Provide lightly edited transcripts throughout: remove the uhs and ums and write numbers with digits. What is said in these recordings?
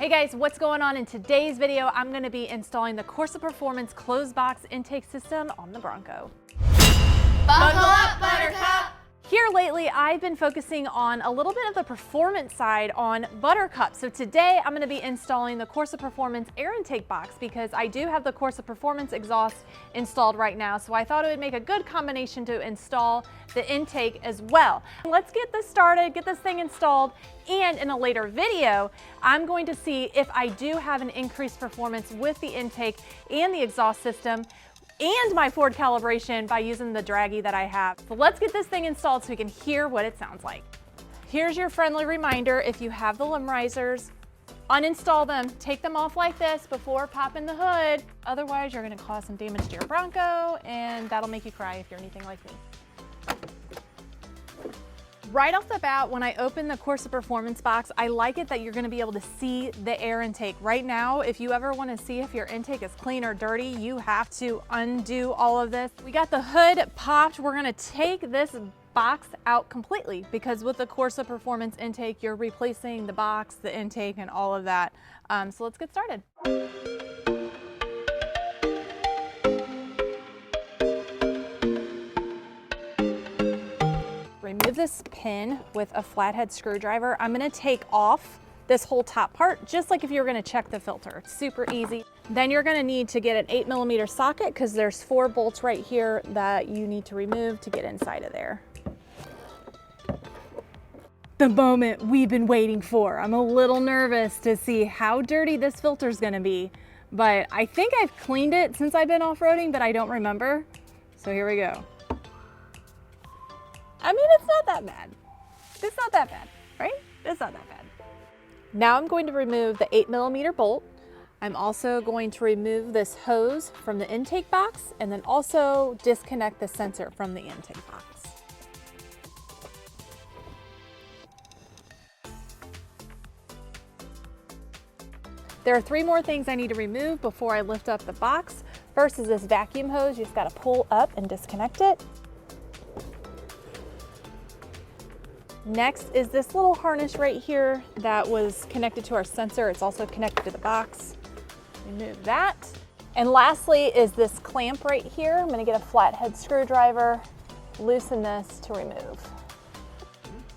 Hey guys, what's going on? In today's video, I'm going to be installing the Corsa Performance closed box intake system on the Bronco. Buckle up, Buttercup! Here lately, I've been focusing on a little bit of the performance side on Buttercup. So today, I'm going to be installing the Corsa Performance air intake box because I do have the Corsa Performance Exhaust installed right now. So I thought it would make a good combination to install the intake as well. Let's get this started, get this thing installed, and in a later video, I'm going to see if I do have an increased performance with the intake and the exhaust system and my Ford calibration by using the draggy that I have. So let's get this thing installed so we can hear what it sounds like. Here's your friendly reminder: if you have the limb risers, uninstall them, take them off like this before popping the hood. Otherwise, you're gonna cause some damage to your Bronco, and that'll make you cry if you're anything like me. Right off the bat, when I open the Corsa Performance box, I like it that you're gonna be able to see the air intake. Right now, if you ever wanna see if your intake is clean or dirty, you have to undo all of this. We got the hood popped. We're gonna take this box out completely because with the Corsa Performance intake, you're replacing the box, the intake, and all of that. So let's get started. Remove this pin with a flathead screwdriver. I'm gonna take off this whole top part, just like if you were gonna check the filter. It's super easy. Then you're gonna need to get an 8mm socket because there's 4 bolts right here that you need to remove to get inside of there. The moment we've been waiting for. I'm a little nervous to see how dirty this filter is gonna be, but I think I've cleaned it since I've been off-roading, but I don't remember. So here we go. I mean, it's not that bad. It's not that bad, right? It's not that bad. Now I'm going to remove the 8mm bolt. I'm also going to remove this hose from the intake box and then also disconnect the sensor from the intake box. There are 3 more things I need to remove before I lift up the box. First is this vacuum hose. You just gotta pull up and disconnect it. Next is this little harness right here that was connected to our sensor. It's also connected to the box. Remove that. And lastly is this clamp right here. I'm gonna get a flathead screwdriver, loosen this to remove.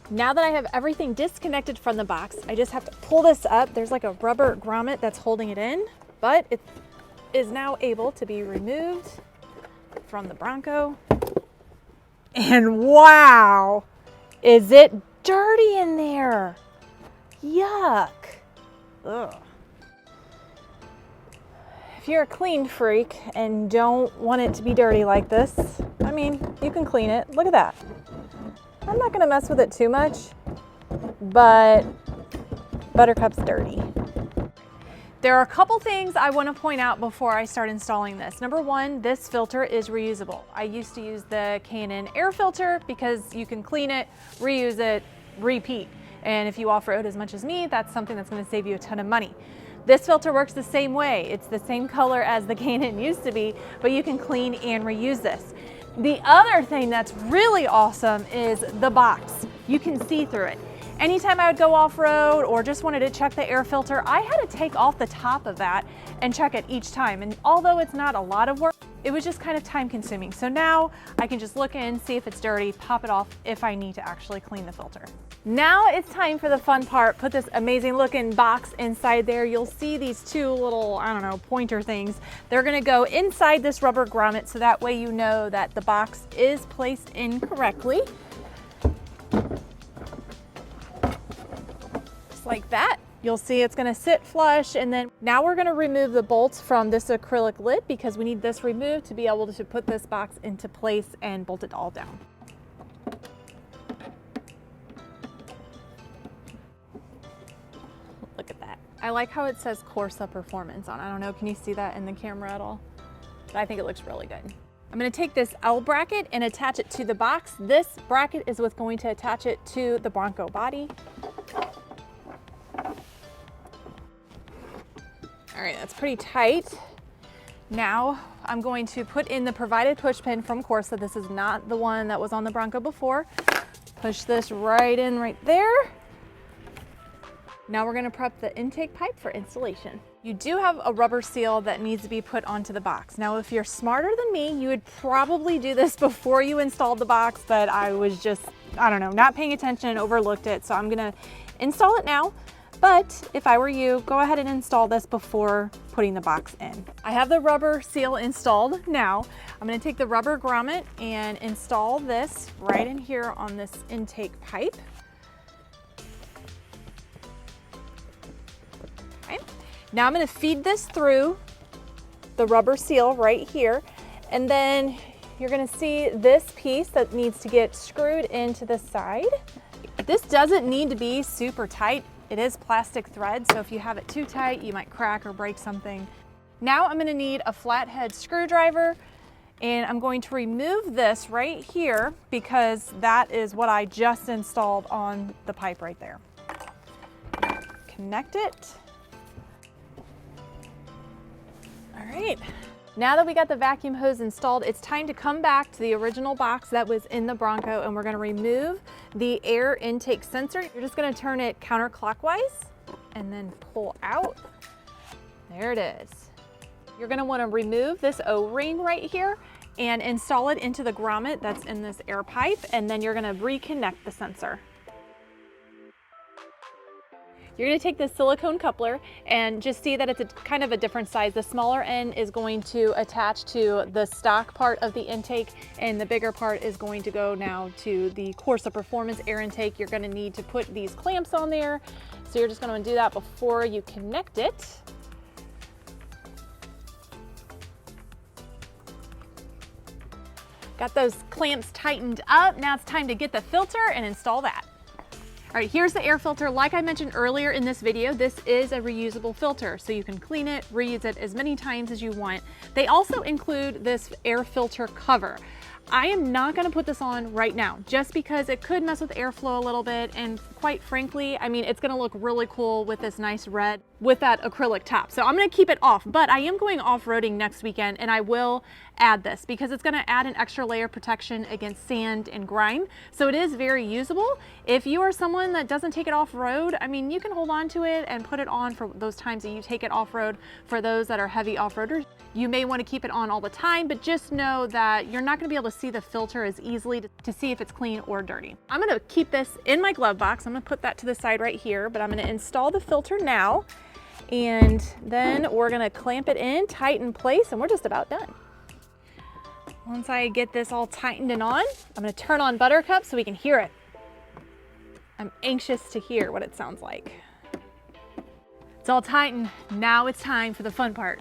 Now that I have everything disconnected from the box, I just have to pull this up. There's like a rubber grommet that's holding it in, but it is now able to be removed from the Bronco. And wow! Is it dirty in there? Yuck. Ugh. If you're a clean freak and don't want it to be dirty like this, I mean, you can clean it. Look at that. I'm not gonna mess with it too much, but Buttercup's dirty. There are a couple things I want to point out before I start installing this. Number one, this filter is reusable. I used to use the K&N air filter because you can clean it, reuse it, repeat. And if you off-road as much as me, that's something that's going to save you a ton of money. This filter works the same way. It's the same color as the K&N used to be, but you can clean and reuse this. The other thing that's really awesome is the box. You can see through it. Anytime I would go off-road or just wanted to check the air filter, I had to take off the top of that and check it each time. And although it's not a lot of work, it was just kind of time consuming. So now I can just look in, see if it's dirty, pop it off if I need to actually clean the filter. Now it's time for the fun part. Put this amazing looking box inside there. You'll see these 2 little, I don't know, pointer things. They're gonna go inside this rubber grommet so that way you know that the box is placed in correctly. Like that. You'll see it's going to sit flush, and then now we're going to remove the bolts from this acrylic lid because we need this removed to be able to put this box into place and bolt it all down. Look at that. I like how it says Corsa Performance on. I don't know, can you see that in the camera at all? But I think it looks really good. I'm going to take this L bracket and attach it to the box. This bracket is what's going to attach it to the Bronco body. All right, that's pretty tight. Now I'm going to put in the provided push pin from Corsa. This is not the one that was on the Bronco before. Push this right in right there. Now we're gonna prep the intake pipe for installation. You do have a rubber seal that needs to be put onto the box. Now, if you're smarter than me, you would probably do this before you installed the box, but I was just, I don't know, not paying attention and overlooked it. So I'm gonna install it now. But if I were you, go ahead and install this before putting the box in. I have the rubber seal installed now. I'm gonna take the rubber grommet and install this right in here on this intake pipe. Okay. Now I'm gonna feed this through the rubber seal right here, and then you're gonna see this piece that needs to get screwed into the side. This doesn't need to be super tight. It is plastic thread, so if you have it too tight, you might crack or break something. Now I'm gonna need a flathead screwdriver, and I'm going to remove this right here because that is what I just installed on the pipe right there. Connect it. All right. Now that we got the vacuum hose installed, it's time to come back to the original box that was in the Bronco, and we're gonna remove the air intake sensor. You're just gonna turn it counterclockwise and then pull out. There it is. You're gonna wanna remove this O-ring right here and install it into the grommet that's in this air pipe, and then you're gonna reconnect the sensor. You're gonna take this silicone coupler and just see that it's kind of a different size. The smaller end is going to attach to the stock part of the intake, and the bigger part is going to go now to the Corsa Performance air intake. You're gonna need to put these clamps on there. So you're just gonna do that before you connect it. Got those clamps tightened up. Now it's time to get the filter and install that. All right, here's the air filter. Like I mentioned earlier in this video, this is a reusable filter, so you can clean it, reuse it as many times as you want. They also include this air filter cover. I am not gonna put this on right now, just because it could mess with airflow a little bit, and quite frankly, I mean, it's gonna look really cool with this nice red with that acrylic top. So I'm gonna keep it off, but I am going off-roading next weekend, and I will add this because it's gonna add an extra layer of protection against sand and grime. So it is very usable. If you are someone that doesn't take it off-road, I mean, you can hold on to it and put it on for those times that you take it off-road. For those that are heavy off-roaders, you may wanna keep it on all the time, but just know that you're not gonna be able to see the filter as easily to see if it's clean or dirty. I'm gonna keep this in my glove box. I'm gonna put that to the side right here, but I'm gonna install the filter now, and then we're gonna clamp it in, tight in place, and we're just about done. Once I get this all tightened and on, I'm gonna turn on Buttercup so we can hear it. I'm anxious to hear what it sounds like. It's all tightened. Now it's time for the fun part.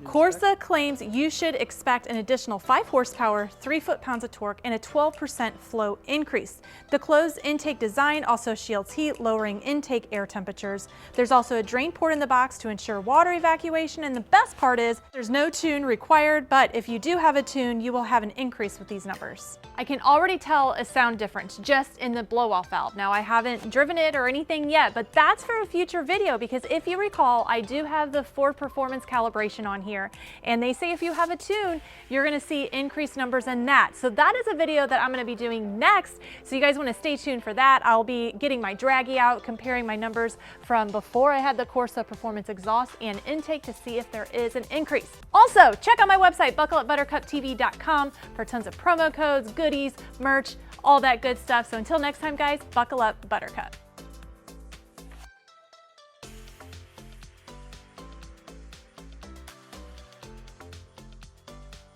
Corsa claims you should expect an additional 5 horsepower, 3 foot-pounds of torque, and a 12% flow increase. The closed intake design also shields heat, lowering intake air temperatures. There's also a drain port in the box to ensure water evacuation, and the best part is there's no tune required, but if you do have a tune, you will have an increase with these numbers. I can already tell a sound difference just in the blow-off valve. Now, I haven't driven it or anything yet, but that's for a future video, because if you recall, I do have the Ford Performance calibration on here, and they say if you have a tune, you're gonna see increased numbers in that. So that is a video that I'm gonna be doing next, so you guys wanna stay tuned for that. I'll be getting my draggy out, comparing my numbers from before I had the Corsa Performance Exhaust and intake to see if there is an increase. Also, check out my website, buckleupbuttercuptv.com, for tons of promo codes, goodies, merch, all that good stuff. So until next time, guys, buckle up, Buttercup.